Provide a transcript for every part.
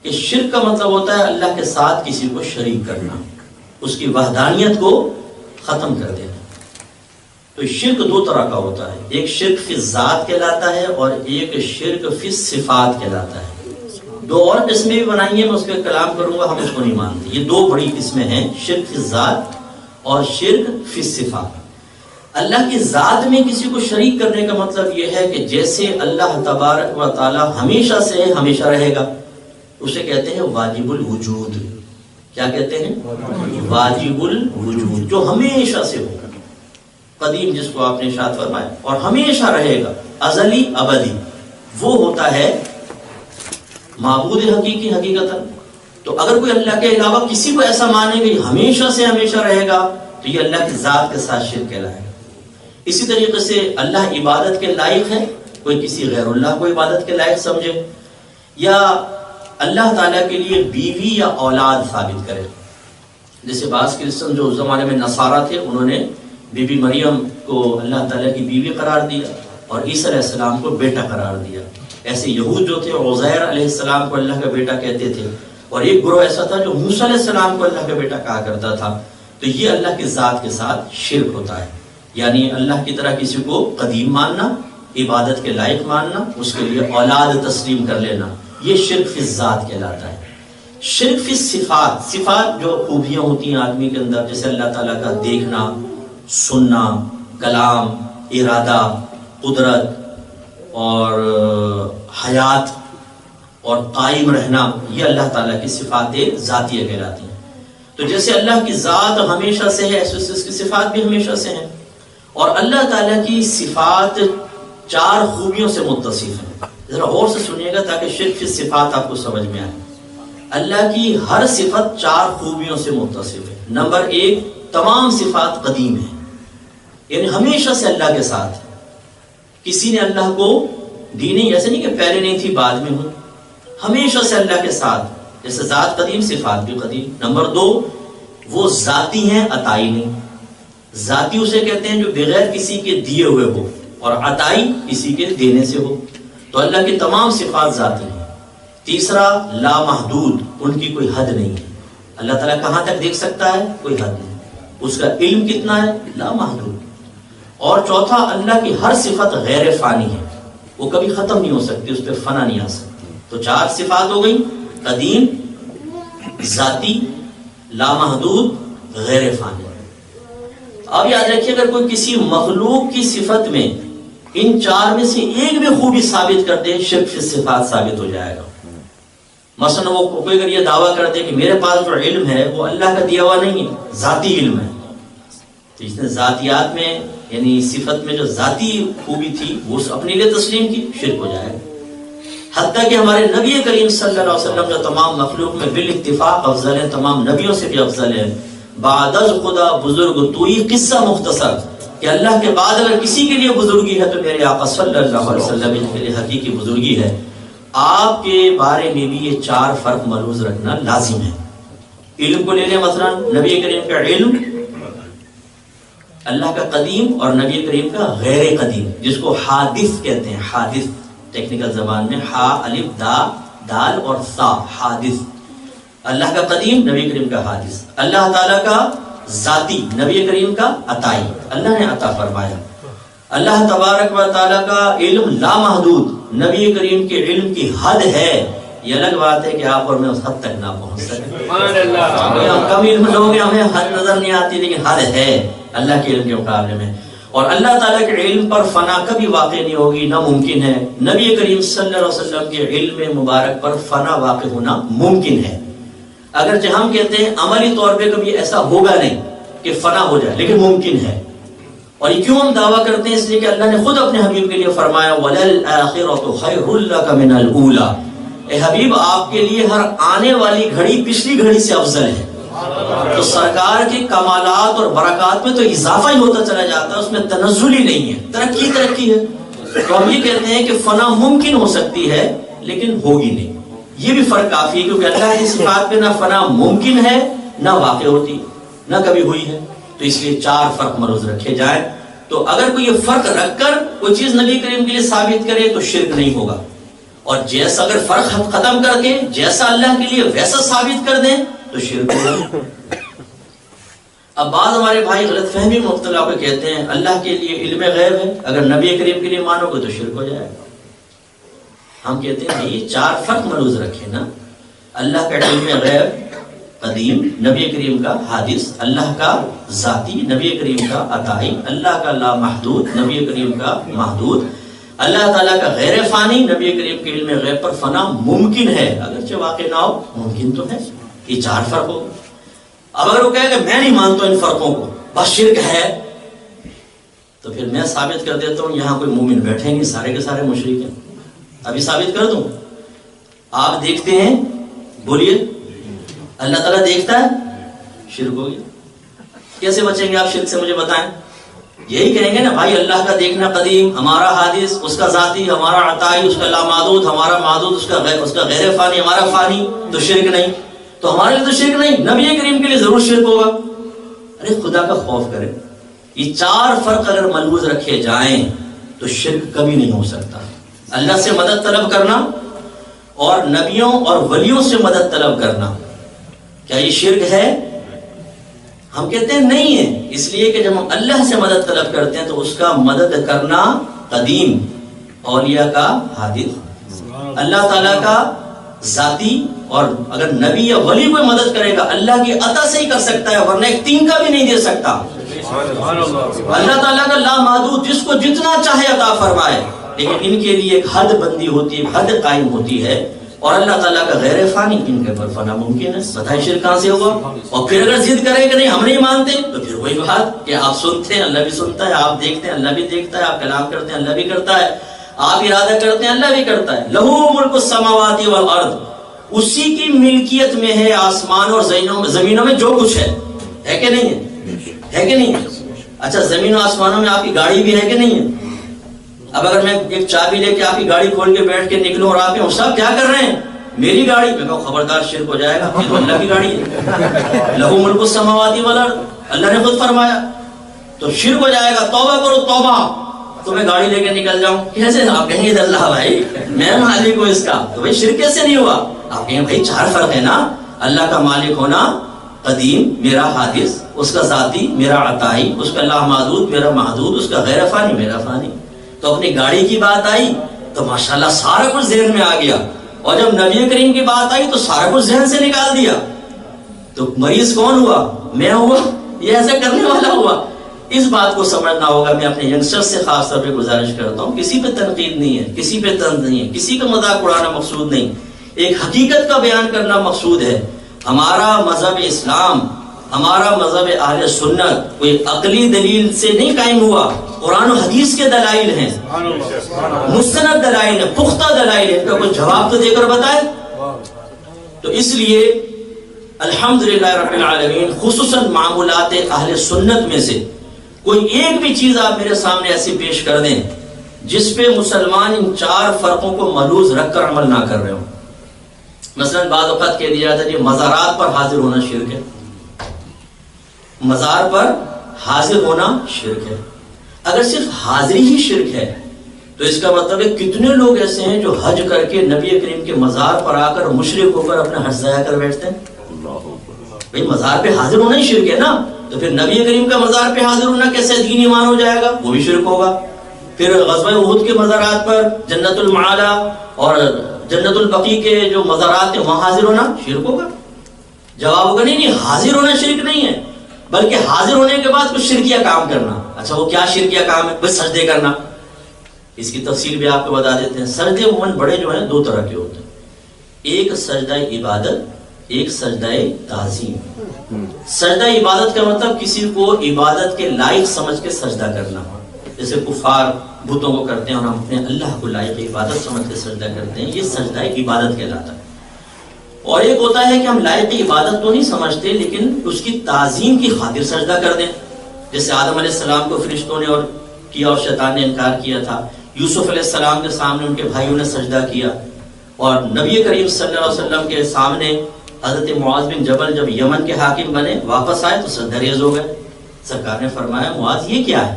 کہ شرک کا مطلب ہوتا ہے اللہ کے ساتھ کسی کو شریک کرنا، اس کی وحدانیت کو ختم کر دینا۔ تو شرک دو طرح کا ہوتا ہے، ایک شرک فی ذات کہلاتا ہے اور ایک شرک فی صفات کہلاتا ہے۔ دو اور قسمیں بھی بنائی ہیں، میں اس پہ کلام کروں گا، ہم اس کو نہیں مانتے۔ یہ دو بڑی قسمیں ہیں، شرک فی ذات اور شرک فی صفات۔ اللہ کی ذات میں کسی کو شریک کرنے کا مطلب یہ ہے کہ جیسے اللہ تبارک و تعالی ہمیشہ سے ہمیشہ رہے گا، اسے کہتے ہیں واجب الوجود۔ کیا کہتے ہیں؟ واجب الوجود، جو ہمیشہ سے ہوگا، قدیم جس کو آپ نے ارشاد فرمایا، اور ہمیشہ رہے گا، ازلی ابدی، وہ ہوتا ہے معبود حقیقی حقیقتا۔ تو اگر کوئی اللہ کے علاوہ کسی کو ایسا مانے کہ ہمیشہ سے ہمیشہ رہے گا تو یہ اللہ کی ذات کے ساتھ شرک کہلائے گا۔ اسی طریقے سے اللہ عبادت کے لائق ہے، کوئی کسی غیر اللہ کو عبادت کے لائق سمجھے، یا اللہ تعالیٰ کے لیے بیوی یا اولاد ثابت کرے۔ جیسے بعض کرسچن جو اس زمانے میں نصارہ تھے، انہوں نے بی بی مریم کو اللہ تعالیٰ کی بیوی قرار دیا اور عیسیٰ علیہ السلام کو بیٹا قرار دیا۔ ایسے یہود جو تھے عزیر علیہ السلام کو اللہ کا بیٹا کہتے تھے، اور ایک گروہ ایسا تھا جو موسیٰ علیہ السلام کو اللہ کا بیٹا کہا کرتا تھا۔ تو یہ اللہ کی ذات کے ساتھ شرک ہوتا ہے، یعنی اللہ کی طرح کسی کو قدیم ماننا، عبادت کے لائق ماننا، اس کے لیے اولاد تسلیم کر لینا، یہ شرک فی ذات کہلاتا ہے۔ شرک فی صفات، صفات جو خوبیاں ہوتی ہیں آدمی کے اندر، جیسے اللہ تعالیٰ کا دیکھنا، سننا، کلام، ارادہ، قدرت اور حیات اور قائم رہنا، یہ اللہ تعالیٰ کی صفات ذاتیہ کہلاتی ہیں۔ تو جیسے اللہ کی ذات ہمیشہ سے ہے، ایسے اس کی صفات بھی ہمیشہ سے ہیں، اور اللہ تعالیٰ کی صفات چار خوبیوں سے متصف ہیں۔ ذرا غور سے سنیے گا تاکہ شرک کی صفات آپ کو سمجھ میں آئے۔ اللہ کی ہر صفت چار خوبیوں سے متصف ہے۔ نمبر ایک، تمام صفات قدیم ہیں، یعنی ہمیشہ سے اللہ کے ساتھ ہے، کسی نے اللہ کو دی نہیں، ایسے نہیں کہ پہلے نہیں تھی بعد میں ہوں، ہمیشہ سے اللہ کے ساتھ، جیسے ذات قدیم صفات بھی قدیم۔ نمبر دو، وہ ذاتی ہیں، عطائی نہیں۔ ذاتی اسے کہتے ہیں جو بغیر کسی کے دیے ہوئے ہو، اور عطائی کسی کے دینے سے ہو۔ تو اللہ کی تمام صفات ذاتی ہیں۔ تیسرا، لامحدود، ان کی کوئی حد نہیں ہے۔ اللہ تعالیٰ کہاں تک دیکھ سکتا ہے؟ کوئی حد نہیں۔ اس کا علم کتنا ہے؟ لامحدود۔ اور چوتھا، اللہ کی ہر صفت غیر فانی ہے، وہ کبھی ختم نہیں ہو سکتی، اس پہ فنا نہیں آ سکتی۔ تو چار صفات ہو گئی، قدیم، ذاتی، لامحدود، غیر فانی۔ اب یاد رکھیے، اگر کوئی کسی مخلوق کی صفت میں ان چار میں سے ایک بھی خوبی ثابت کر دے، شرک فی صفات ثابت ہو جائے گا۔ مثلا وہ کوئی اگر یہ دعویٰ کر دے کہ میرے پاس جو علم ہے وہ اللہ کا دیا ہوا نہیں ہے، ذاتی علم ہے، تو اس نے ذاتیات میں یعنی صفت میں جو ذاتی خوبی تھی وہ اپنے لیے تسلیم کی، شرک ہو جائے گا۔ حتیٰ کہ ہمارے نبی کریم صلی اللہ علیہ وسلم جو تمام مخلوق میں بالاتفاق افضل ہے، تمام نبیوں سے بھی افضل ہے، بعد از خدا بزرگ تو، یہ قصہ مختصر کہ اللہ کے بعد اگر کسی کے لیے بزرگی ہے تو میرے آقا صلی اللہ علیہ وسلم کے لیے حقیقی بزرگی ہے۔ آپ کے بارے میں بھی یہ چار فرق ملحوظ رکھنا لازم ہے۔ علم کو لے لیں، مثلا نبی کریم کا علم اللہ کا قدیم اور نبی کریم کا غیر قدیم، جس کو حادث کہتے ہیں۔ حادث ٹیکنیکل زبان میں ہا، الف، دا، دال اور سا، حادث۔ اللہ کا قدیم، نبی کریم کا حادث۔ اللہ تعالیٰ کا ذاتی، نبی کریم کا عطائی، اللہ نے عطا فرمایا۔ اللہ تبارک و تعالیٰ کا علم لامحدود، نبی کریم کے علم کی حد ہے۔ یہ الگ بات ہے کہ آپ اور میں اس حد تک نہ پہنچ سکیں، ہم کم علم لوگ ہیں، ہمیں حد نظر نہیں آتی، لیکن حد ہے اللہ کے علم کے مقابلے میں۔ اور اللہ تعالیٰ کے علم پر فنا کبھی واقع نہیں ہوگی، نہ ممکن ہے۔ نبی کریم صلی اللہ علیہ وسلم کے علم مبارک پر فنا واقع ہونا ممکن ہے، اگرچہ ہم کہتے ہیں عملی طور پہ کبھی ایسا ہوگا نہیں کہ فنا ہو جائے، لیکن ممکن ہے۔ اور یہ کیوں ہم دعویٰ کرتے ہیں؟ اس لیے کہ اللہ نے خود اپنے حبیب کے لیے فرمایا وَلَلْآخِرَةُ خَيْرٌ لَكَ مِنَ الْأُولَى، اے حبیب آپ کے لیے ہر آنے والی گھڑی پچھلی گھڑی سے افضل ہے۔ تو سرکار کے کمالات اور برکات میں تو اضافہ ہی ہوتا چلا جاتا ہے، اس میں تنزل ہی نہیں ہے، ترقی ہے۔ تو ہم یہ کہتے ہیں کہ فنا ممکن ہو سکتی ہے لیکن ہوگی نہیں۔ یہ بھی فرق کافی ہے، کیونکہ اللہ کی صفات میں نہ فنا ممکن ہے، نہ واقع ہوتی، نہ کبھی ہوئی ہے۔ تو اس لیے چار فرق ملحوظ رکھے جائیں۔ تو اگر کوئی یہ فرق رکھ کر کوئی چیز نبی کریم کے لیے ثابت کرے تو شرک نہیں ہوگا، اور جیسا اگر فرق ختم کر کے جیسا اللہ کے لیے ویسا ثابت کر دیں تو شرک ہوگا۔ اب بعض ہمارے بھائی غلط فہمی مبتلا کو کہتے ہیں اللہ کے لیے علم غیب ہے، اگر نبی کریم کے لیے مانو گے تو شرک ہو جائے گا۔ ہم کہتے ہیں یہ چار فرق ملحوظ رکھے نا، اللہ کا علم غیب قدیم، نبی کریم کا حادث، اللہ کا ذاتی، نبی کریم کا عطائی، اللہ کا لا محدود، نبی کریم کا محدود، اللہ تعالیٰ کا غیر فانی، نبی کریم کے علم غیب پر فنا ممکن ہے، اگرچہ واقع نہ ہو ممکن تو ہے۔ یہ چار فرق ہو۔ اب اگر وہ کہے کہ میں نہیں مانتا ان فرقوں کو، بس شرک ہے، تو پھر میں ثابت کر دیتا ہوں یہاں کوئی مومن بیٹھے نہیں، سارے کے سارے مشرک ہیں۔ ابھی ثابت کر دوں، آپ دیکھتے ہیں، بولیے اللہ تعالیٰ دیکھتا ہے، شرک ہو گیا۔ کیسے بچیں گے آپ شرک سے، مجھے بتائیں؟ یہی کہیں گے نا بھائی اللہ کا دیکھنا قدیم، ہمارا حادث، اس کا ذاتی، ہمارا عطائی، اس کا لامحدود، ہمارا محدود، اس کا غیر فانی، ہمارا فانی، تو شرک نہیں۔ تو ہمارے لیے تو شرک نہیں، نبی کریم کے لیے ضرور شرک ہوگا۔ ارے خدا کا خوف کریں، یہ چار فرق اگر ملحوظ رکھے جائیں تو شرک کبھی نہیں ہو سکتا۔ اللہ سے مدد طلب کرنا اور نبیوں اور ولیوں سے مدد طلب کرنا، کیا یہ شرک ہے؟ ہم کہتے ہیں نہیں ہے، اس لیے کہ جب ہم اللہ سے مدد طلب کرتے ہیں تو اس کا مدد کرنا قدیم، اولیاء کا حادث، اللہ تعالیٰ کا ذاتی، اور اگر نبی یا ولی کوئی مدد کرے گا اللہ کی عطا سے ہی کر سکتا ہے، ورنہ ایک تین کا بھی نہیں دے سکتا۔ اللہ تعالیٰ کا لامحدود، جس کو جتنا چاہے عطا فرمائے، لیکن ان کے لیے ایک حد بندی ہوتی ہے، حد قائم ہوتی ہے، اور اللہ تعالیٰ کا غیر فانی، ان کے پر فنا ممکن ہے۔ بتائیں شرک کہاں سے ہوگا؟ اور پھر اگر ضد کرے کہ نہیں ہم نہیں مانتے، تو پھر وہی بات کہ آپ سنتے ہیں اللہ بھی سنتا ہے، آپ دیکھتے ہیں اللہ بھی دیکھتا ہے، آپ کلام کرتے ہیں اللہ بھی کرتا ہے، آپ ارادہ کرتے ہیں اللہ بھی کرتا ہے۔ لہو ملک السماوات والارض، اسی کی ملکیت میں ہے آسمان اور زمینوں میں جو کچھ ہے کہ نہیں ہے کہ نہیں ہے؟ اچھا زمین و آسمانوں میں آپ کی گاڑی بھی ہے کہ نہیں ہے؟ اب اگر میں ایک چابی لے کے آپ کی گاڑی کھول کے بیٹھ کے نکلوں اور آپ صاحب کیا کر رہے ہیں؟ میری گاڑی، میں کہوں خبردار شرک ہو جائے گا، یہ تو اللہ کی گاڑی ہے۔ لہو ملک السماوات والارض، اللہ نے خود فرمایا، تو شرک ہو جائے گا۔ توبہ کرو توبہ، تو میں گاڑی لے کے نکل جاؤں، کیسے؟ آپ کہیں گے اللہ بھائی میں مالک ہوں اس کا، تو بھائی شرک کیسے نہیں ہوا؟ آپ کہیں بھائی چار فرق ہے نا، اللہ کا مالک ہونا قدیم، میرا حادث، اس کا ذاتی، میرا عطائی، اس کا لامحدود، میرا محدود، اس کا غیر فانی، میرا فانی۔ تو اپنی گاڑی کی بات آئی تو ماشاءاللہ سارا کچھ ذہن میں آ گیا، اور جب نبی کریم کی بات آئی تو سارا کچھ ذہن سے نکال دیا۔ تو مریض کون ہوا؟ میں ہوا، یہ ایسا کرنے والا ہوا۔ اس بات کو سمجھنا ہوگا۔ میں اپنے ینگسٹر سے خاص طور پہ گزارش کرتا ہوں، کسی پہ تنقید نہیں ہے، کسی پہ طنز نہیں ہے، کسی کا مذاق اڑانا مقصود نہیں، ایک حقیقت کا بیان کرنا مقصود ہے۔ ہمارا مذہب اسلام، ہمارا مذہب اہل سنت کوئی عقلی دلیل سے نہیں قائم ہوا، قرآن و حدیث کے دلائل ہیں، مستند دلائل ہیں، پختہ دلائل ہیں، ان کا کوئی جواب تو دے کر بتائے۔ تو اس لیے الحمدللہ رب العالمین، خصوصاً معمولات اہل سنت میں سے کوئی ایک بھی چیز آپ میرے سامنے ایسی پیش کر دیں جس پہ مسلمان ان چار فرقوں کو ملحوظ رکھ کر عمل نہ کر رہے ہوں۔ مثلا بعض اوقات کہہ دیا تھا کہ مزارات پر حاضر ہونا شرک ہے، مزار پر حاضر ہونا شرک ہے۔ اگر صرف حاضری ہی شرک ہے تو اس کا مطلب ہے کتنے لوگ ایسے ہیں جو حج کر کے نبی کریم کے مزار پر آ کر مشرک ہو کر اپنا حج ضائع کر بیٹھتے ہیں۔ بھئی مزار پہ حاضر ہونا ہی شرک ہے نا، تو پھر نبی کریم کا مزار پہ حاضر ہونا کیسے دین ایمان ہو جائے گا؟ وہ بھی شرک ہوگا۔ پھر غزوہ احد کے مزارات پر، جنت المعالی اور جنت البقیع کے جو مزارات ہیں وہاں حاضر ہونا شرک ہوگا؟ جواب ہوگا نہیں، حاضر ہونا شرک نہیں ہے، بلکہ حاضر ہونے کے بعد کچھ شرکیہ کام کرنا۔ اچھا وہ کیا شرکیہ کام ہے؟ بس سجدے کرنا۔ اس کی تفصیل بھی آپ کو بتا دیتے ہیں۔ سجدے عموماً بڑے جو ہیں دو طرح کے ہوتے ہیں، ایک سجدہ عبادت، ایک سجدہ تعظیم۔ سجدہ عبادت کا مطلب کسی کو عبادت کے لائق سمجھ کے سجدہ کرنا، جیسے کفار بتوں کو کرتے ہیں اور ہم اپنے اللہ کو لائق عبادت سمجھ کے سجدہ کرتے ہیں، یہ سجدہ عبادت کہلاتا ہے۔ اور ایک ہوتا ہے کہ ہم لائق عبادت تو نہیں سمجھتے لیکن اس کی تعظیم کی خاطر سجدہ کر دیں، جیسے آدم علیہ السلام کو فرشتوں نے اور کیا اور شیطان نے انکار کیا تھا، یوسف علیہ السلام کے سامنے ان کے بھائیوں نے سجدہ کیا، اور نبی کریم صلی اللہ علیہ وسلم کے سامنے حضرت معاذ بن جبل جب یمن کے حاکم بنے واپس آئے تو سجدہ ریز ہو گئے۔ سرکار نے فرمایا معاذ یہ کیا ہے؟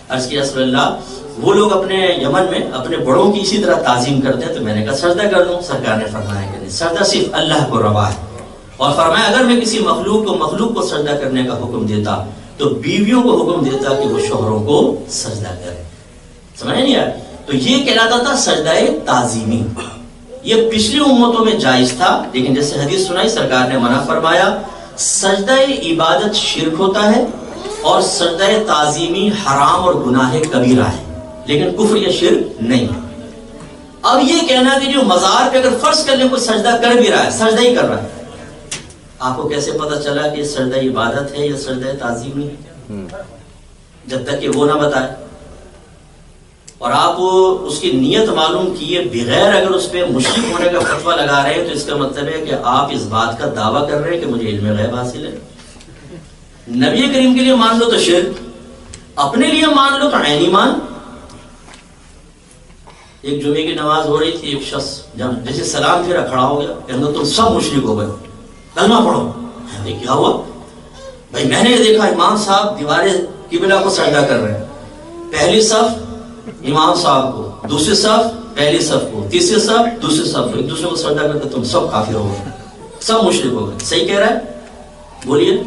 عرض کیا رسول اللہ وہ لوگ اپنے یمن میں اپنے بڑوں کی اسی طرح تعظیم کرتے ہیں، تو میں نے کہا سجدہ کر دوں. سرکار نے فرمایا کہ نہیں، سجدہ صرف اللہ کو روا ہے. اور فرمایا اگر میں کسی مخلوق کو سجدہ کرنے کا حکم دیتا تو بیویوں کو حکم دیتا کہ وہ شوہروں کو سجدہ کریں. سمجھ نہیں آیا؟ تو یہ کہلاتا تھا سجدہ تعظیمی. یہ پچھلی امتوں میں جائز تھا، لیکن جیسے حدیث سنائی سرکار نے منع فرمایا. سجدہ عبادت شرک ہوتا ہے اور سجدہ تعظیمی حرام اور گناہ کبیرہ ہے، لیکن کفر یا شرک نہیں. اب یہ کہنا کہ جو مزار پہ اگر فرض کرنے کو سجدہ کر بھی رہا ہے، سجدہ ہی کر رہا ہے، آپ کو کیسے پتا چلا کہ سجدہ عبادت ہے یا سجدہ تعظیمی ہے؟ جب تک کہ وہ نہ بتائے اور آپ اس کی نیت معلوم کیے بغیر اگر اس پہ مشرک ہونے کا فتویٰ لگا رہے ہیں تو اس کا مطلب ہے کہ آپ اس بات کا دعویٰ کر رہے ہیں کہ مجھے علم غیب حاصل ہے. نبی کریم کے لیے مان لو تو شرک، اپنے لیے مان لو تو عین ایمان. ایک جمعے کی نماز ہو رہی تھی، ایک شخص جیسے سلام پھیرا کھڑا ہو گیا، کہنا تم سب مشرک ہو گئے، کلمہ پڑھو. کیا ہوا بھائی؟ میں نے دیکھا امام صاحب دیوارے قبلہ کو سجدہ کر رہے ہیں، پہلی صف امام صاحب کو، دوسری صف پہلی صف کو، تیسری صف دوسری صف کو، ایک دوسرے کو سجدہ کرتے تم سب کافر ہو گئے، سب مشرک ہو گئے. صحیح کہہ رہا ہے؟ بولیے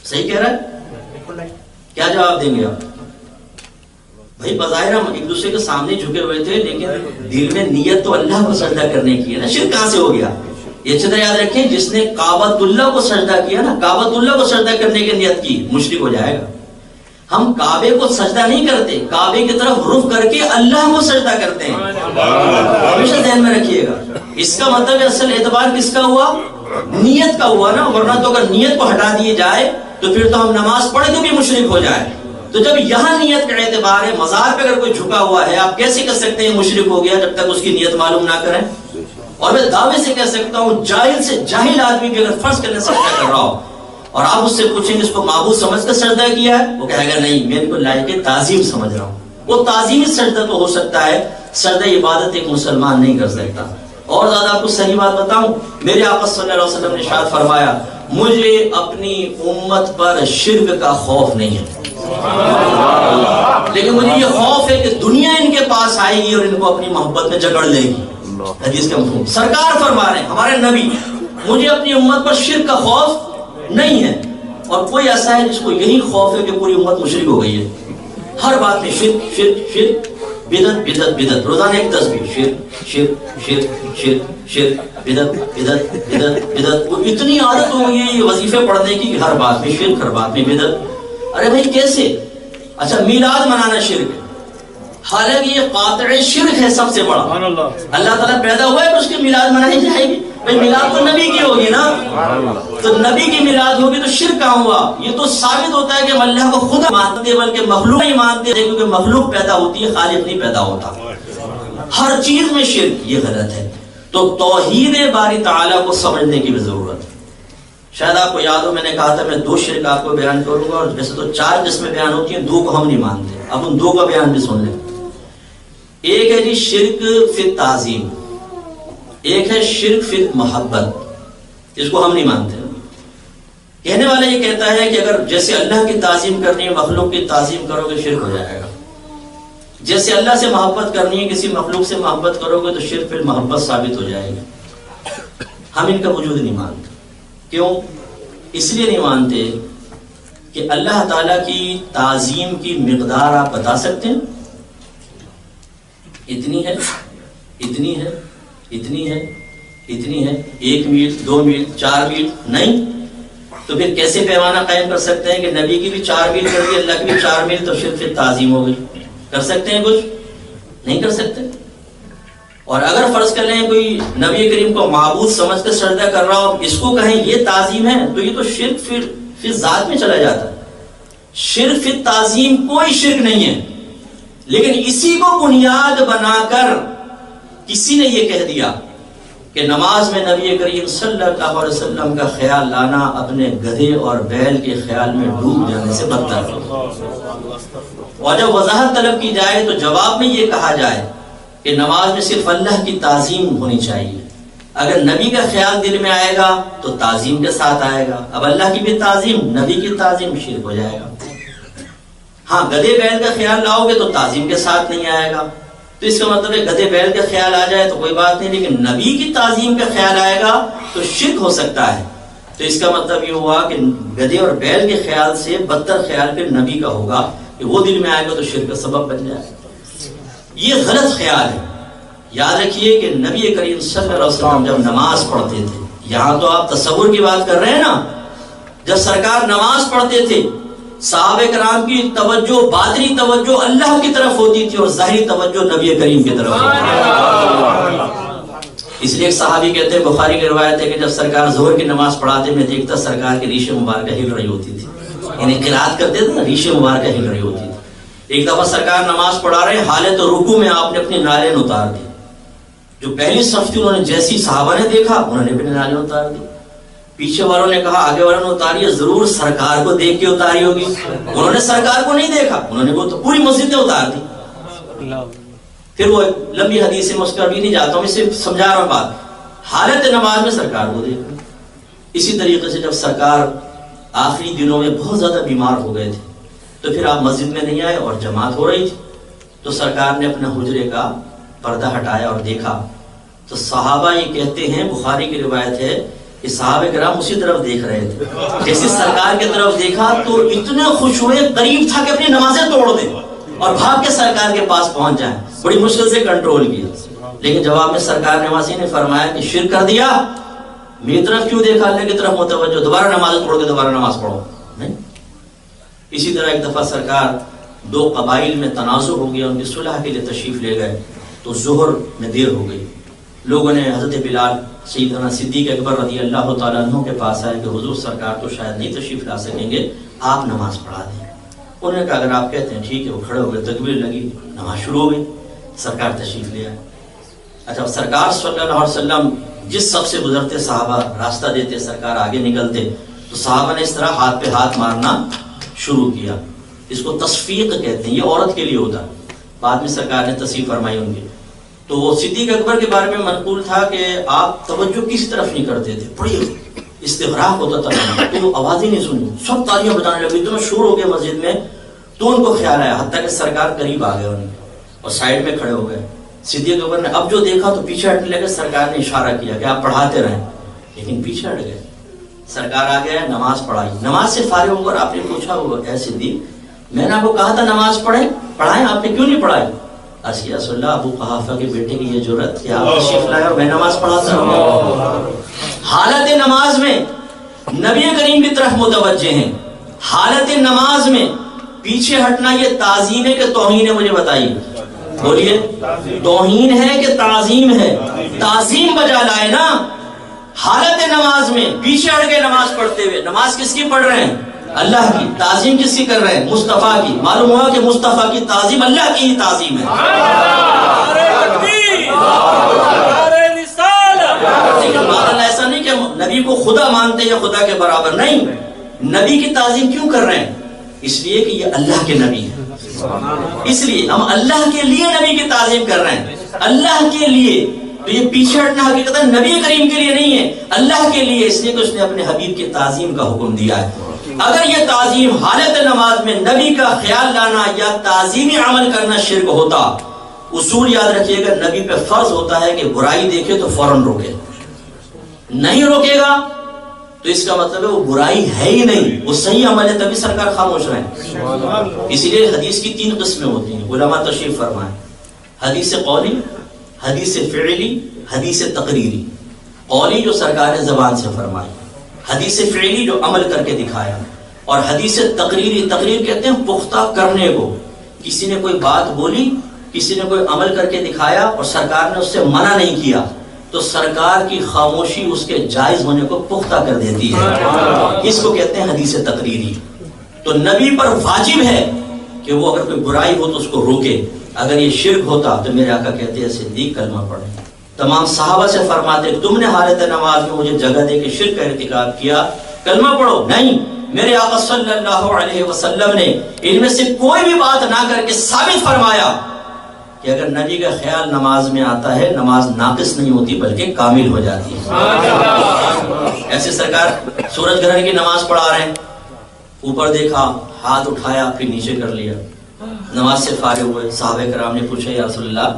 صحیح کہہ رہا ہے؟ کیا جواب دیں گے آپ؟ بھائی بظاہر ہم ایک دوسرے کے سامنے جھکے ہوئے تھے، لیکن دل میں نیت تو اللہ کو سجدہ کرنے کی ہے نا. شرک کہاں سے ہو گیا؟ یہ اچھی طرح یاد رکھیں، جس نے کعبۃ اللہ کو سجدہ کیا نا، کعبۃ اللہ کو سجدہ کرنے کی نیت کی، مشرک ہو جائے گا. ہم کعبے کو سجدہ نہیں کرتے، کعبے کی طرف رخ کر کے اللہ کو سجدہ کرتے ہیں. ہمیشہ ذہن میں رکھیے گا. اس کا مطلب اصل اعتبار کس کا ہوا؟ نیت کا ہوا نا. ورنہ تو اگر نیت کو ہٹا دیے جائے تو پھر تو ہم نماز پڑھ کے بھی مشرک ہو جائے. تو جب یہاں نیت کا اعتبار ہے، مزار پہ اگر کوئی جھکا ہوا ہے، آپ کیسے کہہ سکتے ہیں مشرک ہو گیا جب تک اس کی نیت معلوم نہ کریں؟ اور میں دعوے سے کہہ سکتا ہوں جاہل سے جاہل آدمی بھی اگر فرض کرنے سجدہ کر رہا ہو اور آپ اس سے پوچھیں گے اس کو معبود سمجھ کر سجدہ کیا ہے، وہ کہے گا نہیں، میں ان کو لائق تعظیم سمجھ رہا ہوں. وہ تعظیمی سجدہ تو ہو سکتا ہے، سجدہ عبادت ایک مسلمان نہیں کر سکتا. اور زیادہ آپ کو صحیح بات بتاؤں، میرے آقا صلی اللہ علیہ وسلم نے ارشاد فرمایا مجھے اپنی امت پر شرک کا خوف نہیں ہے، لیکن مجھے یہ خوف ہے کہ دنیا ان کے پاس آئے گی اور ان کو اپنی محبت میں جکڑ لے گی. حدیث کا مفہوم سرکار فرما رہے ہیں، ہمارے نبی، مجھے اپنی امت پر شرک کا خوف نہیں ہے. اور کوئی ایسا ہے جس کو یہی خوف ہے کہ پوری امت مشرک ہو گئی ہے، ہر بات میں شرک شرک شرک، بدعت بدعت بدعت، روزانہ ایک تسبیح شرک شرک شرک شرک شرک، بدعت بدعت بدعت بدعت. وہ اتنی عادت ہو گئی ہے وظیفے پڑھنے کی کہ ہر بات میں شرک، ہر بات میں بدعت. ارے بھائی کیسے؟ اچھا میلاد منانا شرک ہے، حالانکہ یہ قاطع شرک ہے سب سے بڑا. اللہ تعالیٰ پیدا ہوا ہے تو اس کی میلاد منائی جائے گی؟ بھائی میلاد تو نبی کی ہوگی نا، تو نبی کی میلاد ہوگی تو شرک کہاں ہوا؟ یہ تو ثابت ہوتا ہے کہ ہم اللہ کو خود مانتے بلکہ مخلوق ہی مانتے ہیں، کیونکہ مخلوق پیدا ہوتی ہے، خالق نہیں پیدا ہوتا. ہر چیز میں شرک، یہ غلط ہے. تو توحید باری تعالیٰ کو سمجھنے کی بھی ضرورت ہے. شاید آپ کو یاد ہو میں نے کہا تھا میں 2 شرک آپ کو بیان کروں گا، اور ویسے تو 4 قسمیں بیان ہوتی ہیں، 2 کو ہم نہیں مانتے. اب ان 2 کا بیان بھی سن لیں. ایک ہے جی شرک فی تعظیم، ایک ہے شرک فی محبت. اس کو ہم نہیں مانتے. کہنے والا یہ کہتا ہے کہ اگر جیسے اللہ کی تعظیم کرنی ہے مخلوق کی تعظیم کرو گے شرک ہو جائے گا، جیسے اللہ سے محبت کرنی ہے کسی مخلوق سے محبت کرو گے تو شرک فی محبت ثابت ہو جائے گی. ہم ان کا وجود نہیں مانتے. کیوں؟ اس لیے نہیں مانتے کہ اللہ تعالیٰ کی تعظیم کی مقدار آپ بتا سکتے ہیں؟ اتنی ہے، اتنی ہے، اتنی ہے، اتنی ہے، 1 میل 2 میل 4 میل نہیں. تو پھر کیسے پیمانہ قائم کر سکتے ہیں کہ نبی کی بھی 4 میل کر دی، اللہ کی بھی 4 میل، تو شرک تعظیم ہو گئی؟ کر سکتے ہیں کچھ؟ نہیں کر سکتے. اور اگر فرض کر لیں کوئی نبی کریم کو معبود سمجھ کر سجدہ کر رہا ہو، اس کو کہیں یہ تعظیم ہے، تو یہ تو شرک فی ذات میں چلا جاتا ہے. شرک فی تعظیم کوئی شرک نہیں ہے، لیکن اسی کو بنیاد بنا کر کسی نے یہ کہہ دیا کہ نماز میں نبی کریم صلی اللہ علیہ وسلم کا خیال لانا اپنے گدھے اور بیل کے خیال میں ڈوب جانے سے بدتر ہے. اور جب وضاحت طلب کی جائے تو جواب میں یہ کہا جائے کہ نماز میں صرف اللہ کی تعظیم ہونی چاہیے. اگر نبی کا خیال دل میں آئے گا تو تعظیم کے ساتھ آئے گا، اب اللہ کی بھی تعظیم نبی کی تعظیم شرک ہو جائے گا. ہاں گدے بیل کا خیال لاؤ گے تو تعظیم کے ساتھ نہیں آئے گا، تو اس کا مطلب ہے گدے بیل کا خیال آ جائے تو کوئی بات نہیں، لیکن نبی کی تعظیم کا خیال آئے گا تو شرک ہو سکتا ہے۔ تو اس کا مطلب یہ ہوا کہ گدے اور بیل کے خیال سے بدتر خیال پھر نبی کا ہوگا کہ وہ دل میں آئے گا تو شرک کا سبب بن جائے گا۔ یہ غلط خیال ہے۔ یاد رکھیے کہ نبی کریم صلی اللہ علیہ وسلم جب نماز پڑھتے تھے، یہاں تو آپ تصور کی بات کر رہے ہیں نا، جب سرکار نماز پڑھتے تھے صحابہ کرام کی توجہ، باطنی توجہ اللہ کی طرف ہوتی تھی اور ظاہری توجہ نبی کریم کی طرف ہوتی تھی۔ اس لیے ایک صحابی کہتے ہیں، بخاری کی روایت ہے کہ جب سرکار ظہر کی نماز پڑھاتے میں دیکھتا سرکار کی ریش مبارکہ ہل رہی ہوتی تھی، یعنی قرات کرتے تھے نا، ریش مبارکہ ہل رہی ہوتی تھی۔ ایک دفعہ سرکار نماز پڑھا رہے، حالت رکوع میں آپ نے اپنی نالین اتار دی۔ جو پہلی صف تھی انہوں نے جیسی صحابہ نے دیکھا انہوں نے اپنی نالین اتار دی۔ پیچھے والوں نے کہا آگے والوں نے اتاری ہے، ضرور سرکار کو دیکھ کے اتاری ہوگی۔ انہوں نے سرکار کو نہیں دیکھا، انہوں نے وہ تو پوری مسجد نے اتار دی۔ پھر وہ لمبی حدیث میں اس کا بھی نہیں جاتا ہوں، اسے سمجھا رہا ہوں بات۔ حالت نماز میں سرکار کو دیکھا۔ اسی طریقے سے جب سرکار آخری دنوں میں بہت زیادہ بیمار ہو گئے تھے تو پھر آپ مسجد میں نہیں آئے اور جماعت ہو رہی تھی، تو سرکار نے اپنے حجرے کا پردہ ہٹایا اور دیکھا تو صحابہ یہ کہتے ہیں، بخاری کی روایت ہے کہ صحابہ کرام اسی طرف دیکھ رہے تھے۔ جیسے سرکار کی طرف دیکھا تو اتنے خوش ہوئے، قریب تھا کہ اپنی نمازیں توڑ دیں اور بھاگ کے سرکار کے پاس پہنچ جائیں۔ بڑی مشکل سے کنٹرول کیا، لیکن جواب میں سرکار نمازی نے فرمایا کہ شرک کر دیا، میری طرف کیوں دیکھا، اللہ کی طرف متوجہ، دوبارہ نماز توڑ کے دوبارہ نماز پڑھو نہیں۔ اسی طرح ایک دفعہ سرکار دو قبائل میں تنازع ہو گیا، ان کی صلح کے لیے تشریف لے گئے تو ظہر میں دیر ہو گئی۔ لوگوں نے حضرت بلال سیدنا صدیق اکبر رضی اللہ تعالیٰ عنہ کے پاس آئے کہ حضور سرکار تو شاید نہیں تشریف لا سکیں گے، آپ نماز پڑھا دیں۔ انہوں نے کہا اگر آپ کہتے ہیں ٹھیک ہے۔ وہ کھڑے ہو گئے، تکبیر لگی، نماز شروع ہو گئی، سرکار تشریف لے آئے۔ اچھا سرکار صلی اللہ علیہ وسلم جس سب سے گزرتے صحابہ راستہ دیتے، سرکار آگے نکلتے تو صحابہ نے اس طرح ہاتھ پہ ہاتھ مارنا شروع کیا۔ اس کو تصفیق کہتے ہیں، یہ عورت کے لیے ہوتا ہے، بعد میں سرکار نے تصحیح فرمائی ان کی۔ تو وہ صدیق اکبر کے بارے میں منقول تھا کہ آپ توجہ کسی طرف نہیں کرتے تھے، بڑی استغراق ہوتا تھا، تو وہ آواز ہی نہیں سنی، سب تالیاں بجانے لگے، اتنا شور ہو گیا مسجد میں۔ تو ان کو خیال آیا، حتیٰ کہ سرکار قریب آ گئے ان کے اور سائڈ میں کھڑے ہو گئے۔ صدیق اکبر نے اب جو دیکھا تو پیچھے ہٹنے لگے، سرکار نے اشارہ کیا کہ آپ پڑھاتے رہیں، لیکن پیچھے ہٹ گئے۔ سرکار آ گیا، نماز پڑھائی، نماز سے فارغ ہو کر آپ نے پوچھا ہوگا اے صدیق میں نے آپ کو کہا تھا نماز پڑھائیں، آپ نے کیوں نہیں پڑھائی؟ یا رسول اللہ، ابو قحافہ کے بیٹے کی یہ جرأت کہ آپ تشریف لائے اور میں نماز پڑھاتا ہوں۔ حالت نماز میں نبی کریم کی طرف متوجہ ہیں، حالت نماز میں پیچھے ہٹنا یہ تعظیم ہے کہ توہین ہے؟ مجھے بتائیے، بولیے، توہین ہے کہ تعظیم ہے؟ تعظیم بجا لائے نا۔ حالت نماز میں پیچھے ہٹ کے نماز پڑھتے ہوئے، نماز کس کی پڑھ رہے ہیں؟ اللہ کی۔ تعظیم کس کی کر رہے ہیں؟ مصطفیٰ کی۔ معلوم ہوا کہ مصطفیٰ کی تعظیم اللہ کی ہی تعظیم ہے۔ لیکن مانا ایسا نہیں کہ نبی کو خدا مانتے یا خدا کے برابر، نہیں، نبی کی تعظیم کیوں کر رہے ہیں؟ اس لیے کہ یہ اللہ کے نبی ہے، اس لیے ہم اللہ کے لیے نبی کی تعظیم کر رہے ہیں، اللہ کے لیے۔ تو یہ پیچھے ہٹنا حقیقت نبی کریم کے لیے نہیں ہے، اللہ کے لیے، اس لیے کہ اس نے اپنے حبیب کی تعظیم کا حکم دیا ہے۔ اگر یہ تعظیم حالت نماز میں نبی کا خیال لانا یا تعظیمی عمل کرنا شرک ہوتا، اصول یاد رکھیے گا، نبی پہ فرض ہوتا ہے کہ برائی دیکھے تو فوراً روکے، نہیں روکے گا تو اس کا مطلب ہے وہ برائی ہے ہی نہیں، وہ صحیح عمل ہے، تبھی سرکار خاموش رہے۔ اسی لیے حدیث کی 3 قسمیں ہوتی ہیں، علماء تشریف فرمائیں، حدیث قولی، حدیث فعلی، حدیث تقریری۔ قولی جو سرکار نے زبان سے فرمائی، حدیث فعلی جو عمل کر کے دکھایا، اور حدیث تقریری، تقریر کہتے ہیں پختہ کرنے کو، کسی نے کوئی بات بولی، کسی نے کوئی عمل کر کے دکھایا اور سرکار نے اس سے منع نہیں کیا تو سرکار کی خاموشی اس کے جائز ہونے کو پختہ کر دیتی ہے، اس کو کہتے ہیں حدیث تقریری۔ تو نبی پر واجب ہے کہ وہ اگر کوئی برائی ہو تو اس کو روکے۔ اگر یہ شرک ہوتا تو میرے آقا کہتے ہیں صدیق کلمہ پڑھیں، تمام صحابہ سے فرماتے تم نے حالت نماز میں مجھے جگہ دے کے شرک کا ارتکاب کیا، کلمہ پڑھو، نہیں، میرے آقا صلی اللہ علیہ وسلم نے ان میں سے کوئی بھی بات نہ کر کے ثابت فرمایا کہ اگر نبی کا خیال نماز میں آتا ہے نماز ناقص نہیں ہوتی بلکہ کامل ہو جاتی ہے۔ ایسے سرکار سورج گرہن کی نماز پڑھا رہے ہیں، اوپر دیکھا ہاتھ اٹھایا پھر نیچے کر لیا. نماز سے فارغ ہوئے. صحابہ کرام نے پوچھا یا رسول اللہ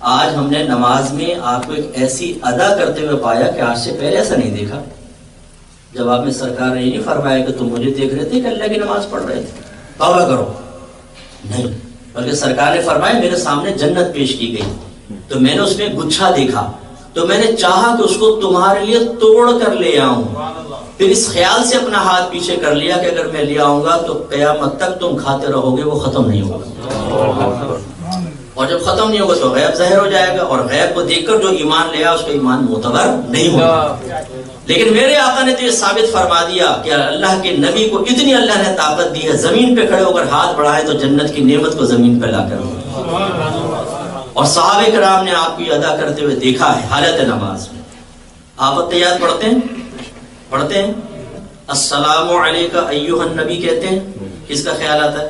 آج ہم نے نماز میں آپ کو ایک ایسی ادا کرتے ہوئے پایا کہ آج سے پہلے ایسا نہیں دیکھا. جواب میں سرکار نے یہ نہیں فرمایا کہ تم مجھے دیکھ رہے تھے کہ اللہ کی نماز پڑھ رہے تھے توبہ کرو, نہیں, بلکہ سرکار نے فرمایا میرے سامنے جنت پیش کی گئی تو میں نے اس میں گچھا دیکھا تو میں نے چاہا کہ اس کو تمہارے لیے توڑ کر لے آؤں. پھر اس خیال سے اپنا ہاتھ پیچھے کر لیا کہ اگر میں لے آؤں گا تو قیامت تک تم کھاتے رہو گے, وہ ختم نہیں ہوگا. اور جب ختم نہیں ہوگا تو غیب ظاہر ہو جائے گا, اور غیب کو دیکھ کر جو ایمان لے آ اس کا ایمان معتبر نہیں ہوگا. لیکن میرے آقا نے تو یہ ثابت فرما دیا کہ اللہ کے نبی کو اتنی اللہ نے طاقت دی ہے, زمین پہ کھڑے ہو کر ہاتھ بڑھائے تو جنت کی نعمت کو زمین پہ لا کر. اور صحابہ کرام نے آپ کی ادا کرتے ہوئے دیکھا ہے حالت نماز میں. آپ اتحیات پڑھتے ہیں السلام علیکہ ایھا النبی کہتے ہیں. کس کا خیال آتا ہے؟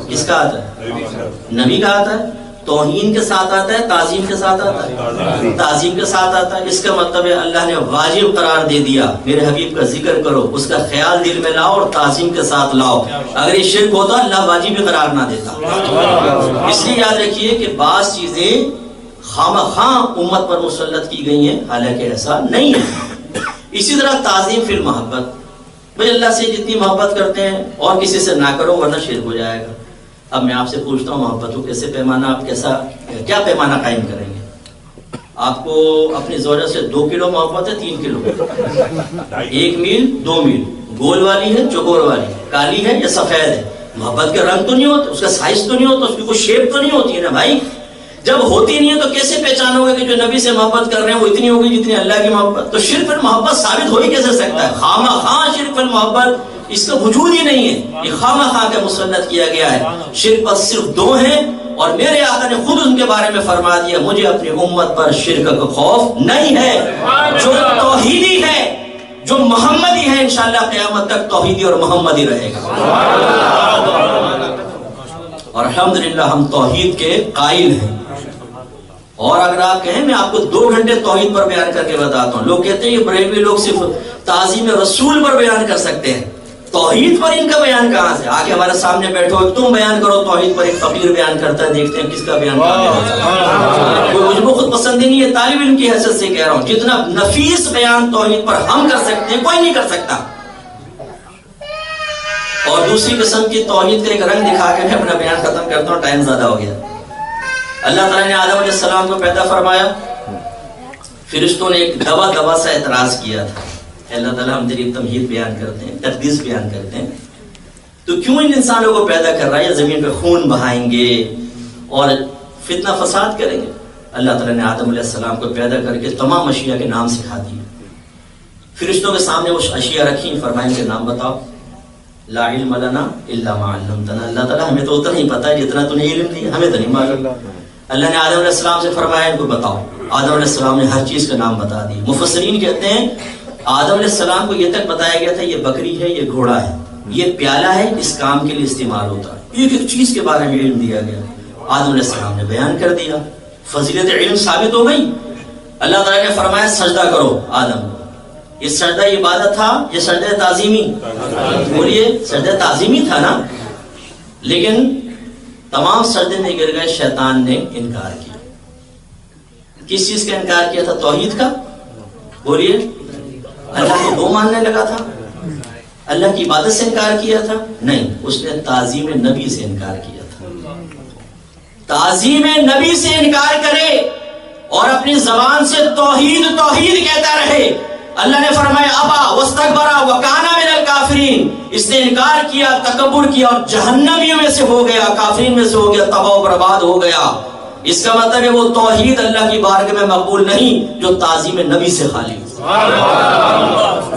کس کا آتا ہے؟ نبی کا آتا ہے. توہین کے ساتھ آتا ہے, تعظیم کے ساتھ آتا ہے, تعظیم کے ساتھ آتا ہے. اس کا مطلب ہے اللہ نے واجب قرار دے دیا میرے حبیب کا ذکر کرو, اس کا خیال دل میں لاؤ اور تعظیم کے ساتھ لاؤ. اگر یہ شرک ہوتا اللہ واجب قرار نہ دیتا. اس لیے یاد رکھیے کہ بعض چیزیں خامخواہ امت پر مسلط کی گئی ہیں, حالانکہ ایسا نہیں ہے. اسی طرح تعظیم فی المحبت, بھائی اللہ سے جتنی محبت کرتے ہیں اور کسی سے نہ کرو ورنہ شرک ہو جائے گا. اب میں آپ سے پوچھتا ہوں محبت کو کیسے پیمانہ, آپ کیا پیمانہ قائم کریں گے؟ آپ کو اپنی زوجہ سے 2 کلو محبت ہے 3 کلو 1 میل 2 میل, گول والی ہے چوکور والی, کالی ہے یا سفید ہے؟ محبت کے رنگ تو نہیں ہوتے, اس کا سائز تو نہیں ہوتا, اس کی کوئی شیپ تو نہیں ہوتی ہے نا بھائی. جب ہوتی نہیں ہے تو کیسے پہچانو گے کہ جو نبی سے محبت کر رہے ہیں وہ اتنی ہوگی جتنی اللہ کی محبت؟ تو شرک پر محبت ثابت ہو ہی کیسے سکتا ہے؟ خامخواہ شرک پر محبت اس کا وجود ہی نہیں ہے, یہ خامخواہ کا مسلط کیا گیا ہے. شرک پر صرف 2 ہیں اور میرے آقا نے خود ان کے بارے میں فرما دیا مجھے اپنی امت پر شرک کا خوف نہیں ہے. جو توحیدی ہے, جو محمدی ہے, انشاءاللہ قیامت تک توحیدی اور محمدی رہے گا. اور الحمدللہ ہم توحید کے قائل ہیں. اور اگر آپ کہیں میں آپ کو 2 گھنٹے توحید پر بیان کر کے بتاتا ہوں. لوگ کہتے ہیں یہ بریلوی لوگ صرف تعظیم رسول پر بیان کر سکتے ہیں, توحید پر ان کا بیان کہاں سے؟ آ کے ہمارے سامنے بیٹھو, تم بیان کرو توحید پر. ایک فقیر بیان کرتا ہے, دیکھتے ہیں کس کا بیان کرتا ہے. کوئی مجھ کو خود پسند نہیں ہے, طالب علم کی حیثیت سے کہہ رہا ہوں, جتنا نفیس بیان توحید پر ہم کر سکتے ہیں کوئی نہیں کر سکتا. اور دوسری قسم کی توحید کا ایک رنگ دکھا کے میں اپنا بیان ختم کرتا ہوں, ٹائم زیادہ ہو گیا. اللہ تعالیٰ نے آدم علیہ السلام کو پیدا فرمایا, فرشتوں نے ایک دبا سا اعتراض کیا تھا. اللہ تعالیٰ ہم تیری تمہید بیان کرتے ہیں, تقدیس بیان کرتے ہیں, تو کیوں ان انسانوں کو پیدا کر رہا ہے؟ زمین پہ خون بہائیں گے اور فتنہ فساد کریں گے. اللہ تعالیٰ نے آدم علیہ السلام کو پیدا کر کے تمام اشیاء کے نام سکھا دیے. فرشتوں کے سامنے وہ اشیاء رکھی, فرمائیں کہ نام بتاؤ. لا علم لنا الا ما علمتنا, اللہ تعالیٰ ہمیں تو اتنا ہی پتا ہے جتنا تو نے علم دیا, ہمیں تو نہیں معلوم. اللہ نے آدم علیہ السلام سے فرمایا ان کو بتاؤ. آدم علیہ السلام نے ہر چیز کا نام بتا دی. مفسرین کہتے ہیں آدم علیہ السلام کو یہ تک بتایا گیا تھا یہ بکری ہے, یہ گھوڑا ہے, یہ پیالہ ہے, اس کام کے لیے استعمال ہوتا ہے. ایک ایک چیز کے بارے میں علم دیا گیا. آدم علیہ السلام نے بیان کر دیا, فضیلت علم ثابت ہو گئی. اللہ تعالیٰ نے فرمایا سجدہ کرو آدم. یہ سجدہ عبادت تھا, یہ سجدہ تعظیمی, بولیے سجدہ تعظیمی تھا نا. لیکن تمام سجدے میں گر گئے, شیطان نے انکار کیا. کس چیز کا انکار کیا تھا؟ توحید کا. بولیے اللہ کو 2 ماننے لگا تھا, اللہ کی عبادت سے انکار کیا تھا؟ نہیں, اس نے تعظیم نبی سے انکار کیا تھا. تعظیم نبی سے انکار کرے اور اپنی زبان سے توحید توحید کہتا رہے. اللہ نے فرمایا ابا واستکبر وکان من الکافرین, اس نے انکار کیا, تکبر کیا اور جہنمیوں میں سے ہو گیا, کافرین میں سے ہو گیا, تباہ و برباد ہو گیا. اس کا مطلب ہے وہ توحید اللہ کی بارگاہ میں مقبول نہیں جو تعظیم نبی سے خالی.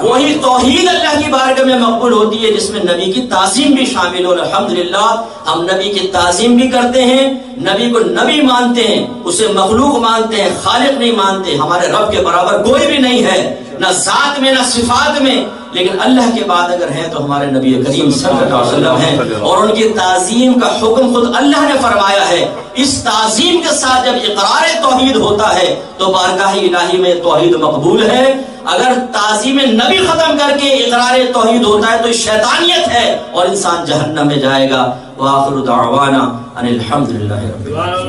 وہی توحید اللہ کی بارگاہ میں مقبول ہوتی ہے جس میں نبی کی تعظیم بھی شامل ہو. الحمدللہ ہم نبی کی تعظیم بھی کرتے ہیں, نبی کو نبی مانتے ہیں, اسے مخلوق مانتے ہیں, خالق نہیں مانتے. ہمارے رب کے برابر کوئی بھی نہیں ہے, نہ ذات میں نہ صفات میں. لیکن اللہ کے بعد اگر ہیں تو ہمارے نبی کریم صلی اللہ علیہ وسلم ہیں، اور ان کی تعظیم کا حکم خود اللہ نے فرمایا ہے۔ اس تعظیم کے ساتھ جب اقرار توحید ہوتا ہے تو بارگاہ الہی میں توحید مقبول ہے۔ اگر تعظیم نبی ختم کر کے اقرار توحید ہوتا ہے تو شیطانیت ہے اور انسان جہنم میں جائے گا۔ وآخر دعوانا ان الحمدللہ رب العالمین۔